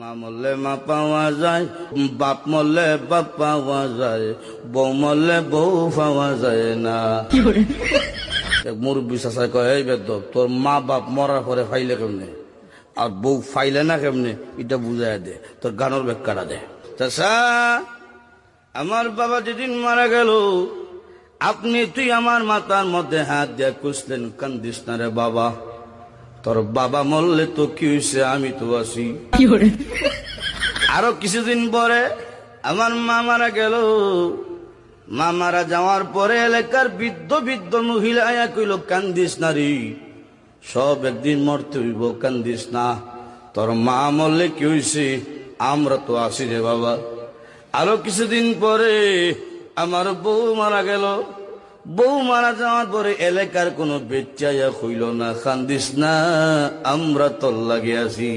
মা মরলে মা পাওয়া যায়, বাপ মরলে বাপ পাওয়া যায়, বউ মরলে বউ পাওয়া যায় না। মুরব্বী চাষায় কয়, এই বেদব, তোর মা বাপ মরার পরে ফাইলে কেমনে আর বউ ফাইলে না কেমনে, এটা বুঝাই দে, তোর গানোর ব্যাখ্যাটা দে। চাষা, আমার বাবা যেদিন মারা গেল, তুই আমার মাথার মধ্যে হাত দিয়ে কুসলেন, কান্দিস না রে বাবা, তোর বাবা মরলে তো কি হয়েছে, আমি তো আছি। আরো কিছুদিন পরে আমার মা মারা গেল। মা মারা যাওয়ার পরে এলাকার বৃদ্ধ বৃদ্ধ মহিলা আয়া কইল, কান্দিস না রে, সব একদিন মরতে হইব, কান্দিস না, তোর মা মরলে কি হয়েছে, আমরা তো আছি রে বাবা। আরো কিছুদিন পরে আমার বউ মারা গেল। বউ মারা যাওয়ার পরে এলাকার কোনো বেচ্চাইয়া হইল না, কান্দিস না, আমরা তোর লাগে আছি।